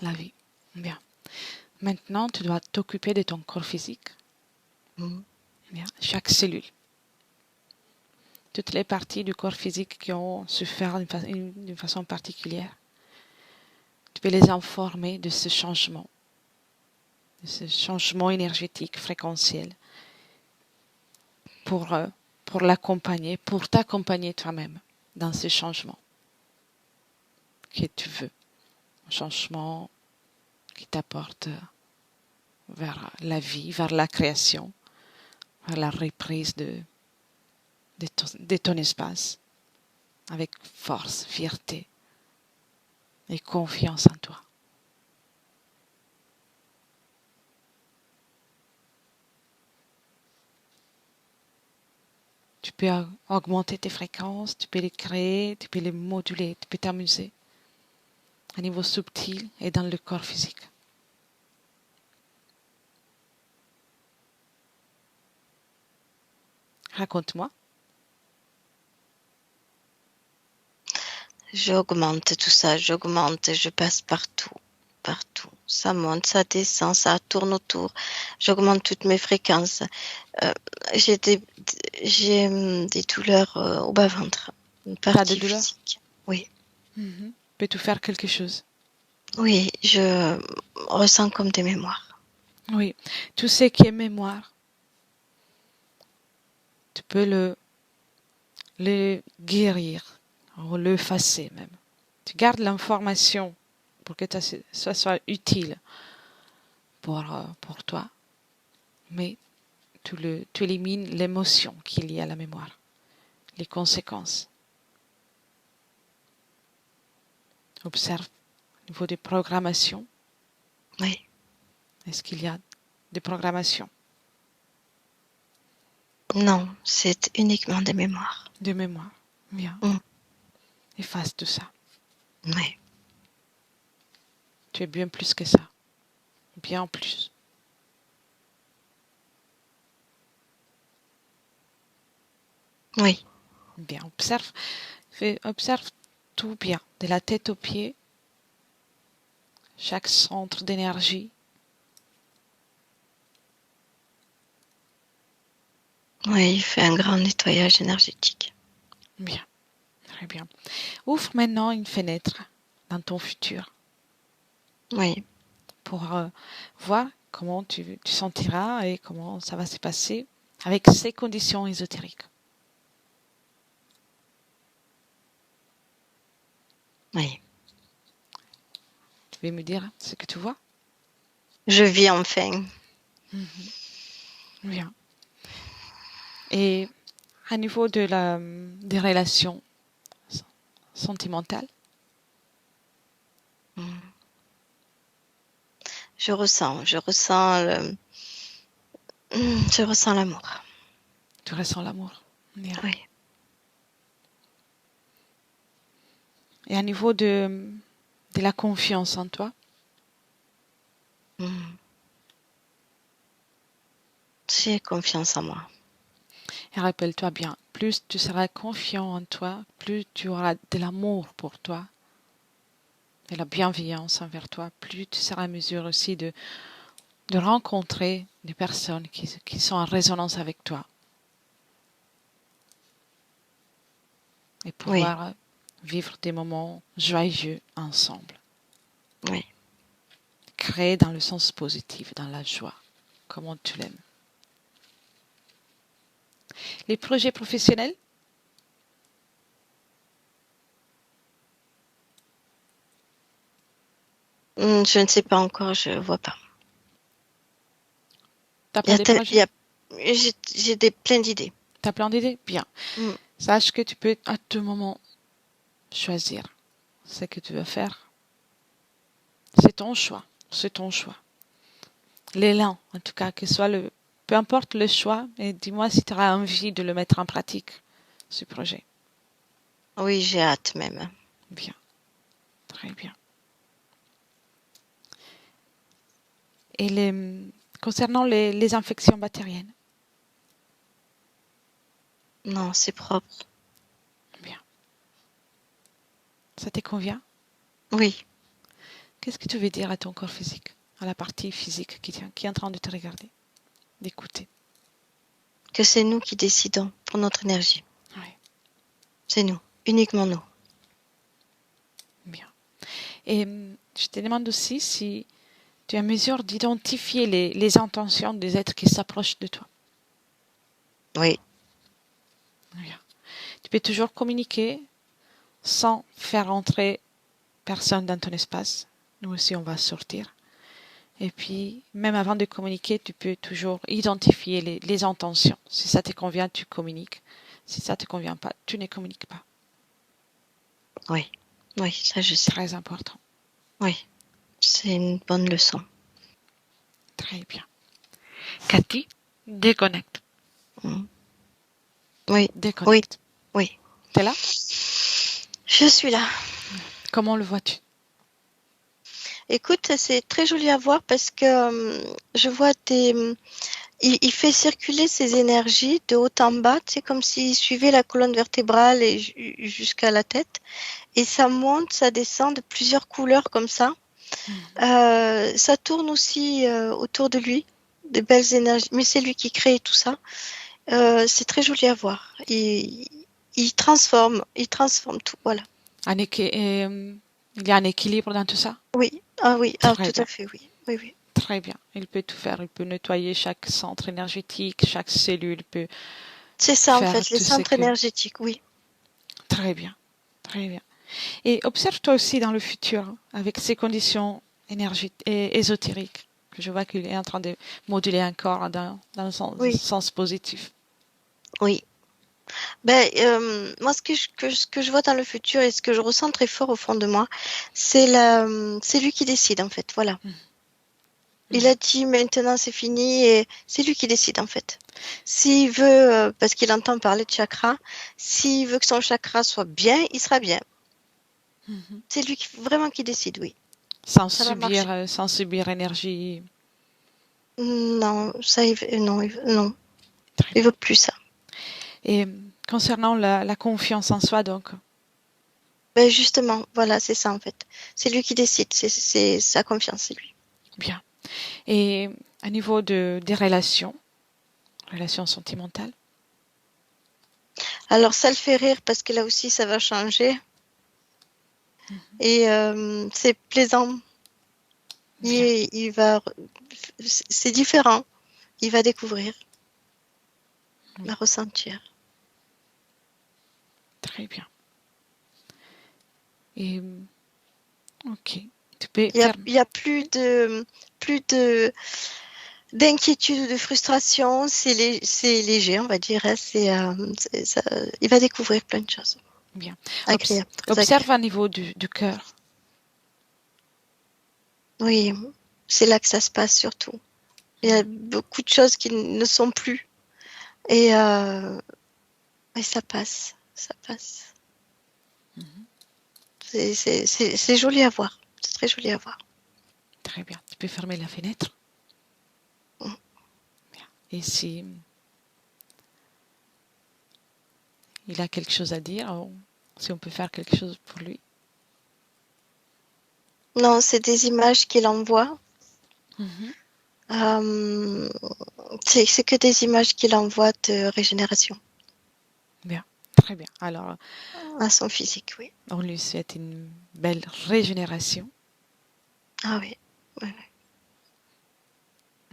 La vie. Bien. Maintenant, tu dois t'occuper de ton corps physique. Bien. Chaque cellule. Toutes les parties du corps physique qui ont souffert d'une façon particulière. Tu peux les informer de ce changement énergétique, fréquentiel, pour l'accompagner, pour t'accompagner toi-même dans ce changement que tu veux. Un changement qui t'apporte vers la vie, vers la création, vers la reprise de ton espace, avec force, fierté et confiance en toi. Tu peux augmenter tes fréquences, tu peux les créer, tu peux les moduler, tu peux t'amuser à niveau subtil et dans le corps physique. Raconte-moi. J'augmente tout ça, j'augmente, je passe partout, partout. Ça monte, ça descend, ça tourne autour. J'augmente toutes mes fréquences. J'ai des douleurs au bas-ventre, une T'as de partie douleur? physique. Oui, Peux-tu faire quelque chose? oui, je ressens comme des mémoires. Oui. Tout ce qui est mémoire, tu peux le guérir, ou l'effacer même. Tu gardes l'information pour que ça soit utile pour toi, mais tu élimines l'émotion qui est liée à la mémoire, les conséquences. Observe au niveau des programmations. Oui, Est-ce qu'il y a des programmations non, c'est uniquement des mémoires. de mémoire? Bien. Mm. Efface tout ça. Oui, Tu es bien plus que ça. Bien plus. oui, Bien. Observe tout bien, de la tête aux pieds, chaque centre d'énergie. oui, il fait un grand nettoyage énergétique. Bien. Très bien. Ouvre maintenant une fenêtre dans ton futur Oui, pour voir comment tu sentiras et comment ça va se passer avec ces conditions ésotériques. oui. Tu veux me dire ce que tu vois? Je vis enfin. Bien. Et à niveau des relations sentimentales, Je ressens l'amour. tu ressens l'amour. Bien. Oui. Et à niveau de la confiance en toi, J'ai confiance en moi. et rappelle-toi bien, plus tu seras confiant en toi, plus tu auras de l'amour pour toi, de la bienveillance envers toi, plus tu seras en mesure aussi de rencontrer des personnes qui sont en résonance avec toi. Et pouvoir vivre des moments joyeux ensemble. Oui. Créer dans le sens positif, dans la joie, comme tu l'aimes. Les projets professionnels, Je ne sais pas encore, je ne vois pas. t'as pas des projets? J'ai plein d'idées. T'as plein d'idées? Bien. Sache que tu peux à tout moment choisir ce que tu veux faire. C'est ton choix. C'est ton choix. L'élan, en tout cas, que soit peu importe le choix, et dis-moi si tu auras envie de le mettre en pratique, ce projet. Oui, j'ai hâte même. Bien. Très bien. Et concernant les infections bactériennes? Non, c'est propre. Bien. Ça te convient? Oui. Qu'est-ce que tu veux dire à ton corps physique, à la partie physique qui est en train de te regarder, d'écouter? Que c'est nous qui décidons pour notre énergie. Oui. C'est nous, uniquement nous. Bien. Et je te demande aussi si tu es en mesure d'identifier les intentions des êtres qui s'approchent de toi. Oui. Bien. Tu peux toujours communiquer sans faire entrer personne dans ton espace. Nous aussi, on va sortir. Et puis, même avant de communiquer, tu peux toujours identifier les intentions. Si ça te convient, tu communiques. Si ça te convient pas, tu ne communiques pas. Oui, oui, ça je sais. Très important. Oui, c'est une bonne leçon. Très bien. Cathy, déconnecte. Oui, Déconnecte. oui. T'es là? Je suis là. Comment le vois-tu? Écoute, c'est très joli à voir parce que je vois il fait circuler ses énergies de haut en bas, c'est comme s'il suivait la colonne vertébrale et jusqu'à la tête. Et ça monte, ça descend de plusieurs couleurs comme ça. Ça tourne aussi autour de lui, de belles énergies. Mais c'est lui qui crée tout ça. C'est très joli à voir. Il transforme tout. Voilà. Il y a un équilibre dans tout ça? Oui, oui, Très tout à bien. fait, oui. Oui, oui. Très bien. Il peut tout faire. Il peut nettoyer chaque centre énergétique, chaque cellule. Il peut C'est ça en faire fait, les tout ce centres énergétiques, oui. Très bien. Très bien. Et observe-toi aussi dans le futur, avec ces conditions énergétiques et ésotériques, que je vois qu'il est en train de moduler encore dans le sens positif. Oui. Moi, ce que je vois dans le futur et ce que je ressens très fort au fond de moi, c'est lui qui décide en fait. Voilà. Il a dit maintenant c'est fini et c'est lui qui décide en fait. S'il veut, parce qu'il entend parler de chakra, s'il veut que son chakra soit bien, il sera bien. C'est lui vraiment qui décide, oui. Sans Ça va marcher. subir énergie. Non, non, non. Très Il bien. veut plus ça. Et concernant la confiance en soi, donc, Justement, voilà, c'est ça en fait. C'est lui qui décide, c'est sa confiance, c'est lui. bien. Et à niveau des relations sentimentales, Alors ça le fait rire parce que là aussi ça va changer. Et c'est plaisant. Il va, c'est différent. Il va découvrir, il va ressentir. très bien. Et ok, tu peux Il y a plus d'inquiétude ou de frustration. C'est léger, on va dire. Hein. Il va découvrir plein de choses. bien. Agréable, très Observe agréable. à niveau du cœur. Oui, c'est là que ça se passe surtout. Il y a beaucoup de choses qui ne sont plus. Et ça passe, ça passe. C'est joli à voir. C'est très joli à voir. Très bien. Tu peux fermer la fenêtre. Bien. Et si il a quelque chose à dire, ou si on peut faire quelque chose pour lui. Non, c'est des images qu'il envoie. C'est que des images qu'il envoie de régénération. Bien, très bien. Alors, À son physique, oui. on lui souhaite une belle régénération. Ah oui.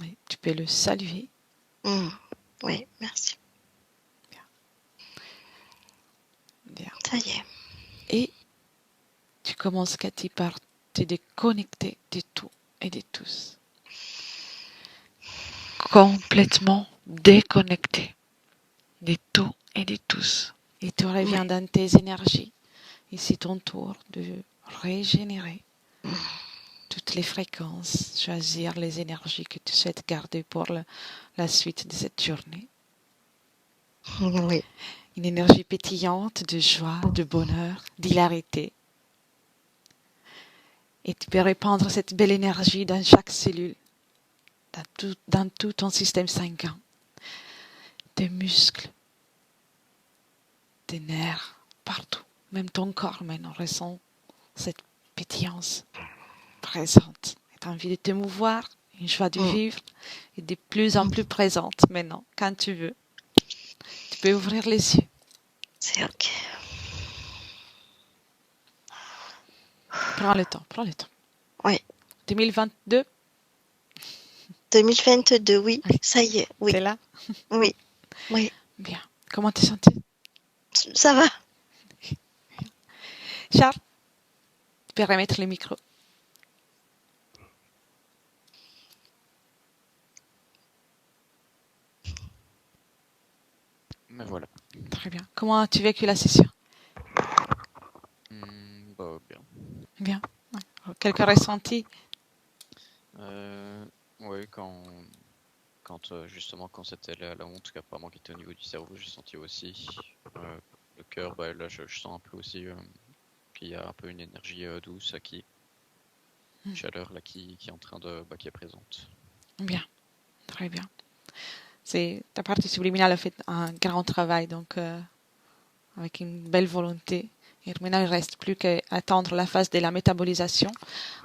Oui, tu peux le saluer. Oui, merci. Bien. Ça y est. Et tu commences, Cathy, par te déconnecter de tout et de tous. Complètement déconnecté de tout et de tous. Et tu reviens dans tes énergies. Et c'est ton tour de régénérer toutes les fréquences, choisir les énergies que tu souhaites garder pour la suite de cette journée. Oui. Une énergie pétillante de joie, de bonheur, d'hilarité. Et tu peux répandre cette belle énergie dans chaque cellule, dans tout ton système sanguin, tes muscles, tes nerfs, partout. Même ton corps maintenant ressent cette pétillance présente. Et tu as envie de te mouvoir, une joie de vivre, et de plus en plus présente maintenant, quand tu veux. Tu peux ouvrir les yeux. C'est ok. Prends le temps. Oui. 2022, 2022, oui. Ça y est, oui. t'es là? Oui. Bien. Comment t'es sentie? Ça va. Charles, tu peux remettre le micro. Mais voilà. Très bien. Comment as-tu vécu la session? Bah, bien. Bien. Ouais. Quelques ressentis? Ouais, justement quand c'était la honte qu'apparemment qui était au niveau du cerveau, j'ai senti aussi le cœur. Bah là, je sens un peu aussi qu'il y a un peu une énergie douce une chaleur là qui est en train qui est présente. Bien. Très bien. Ta partie subliminale a fait un grand travail, donc avec une belle volonté. Et maintenant, il ne reste plus qu'à attendre la phase de la métabolisation.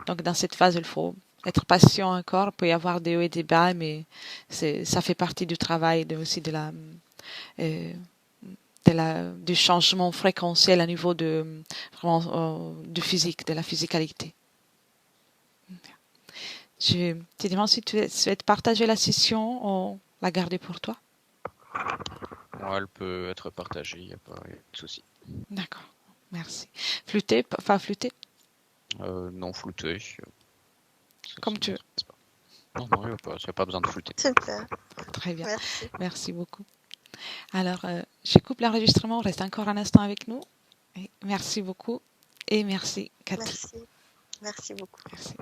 Donc, dans cette phase, il faut être patient encore. Il peut y avoir des hauts et des bas, mais ça fait partie du travail, aussi du changement fréquentiel à niveau du physique, de la physicalité. Je te demande si tu souhaites partager la session ou la garder pour toi. Ouais, elle peut être partagée, il n'y a pas de souci. D'accord, merci. Flûter, pas flûter? Non, flouté. Comme tu veux. Non, il n'y a pas besoin de flouter. Super. Très bien. Merci. Merci beaucoup. Alors, je coupe l'enregistrement. Reste encore un instant avec nous. Et merci beaucoup. Et merci, Cathy. Merci. Merci beaucoup. Merci.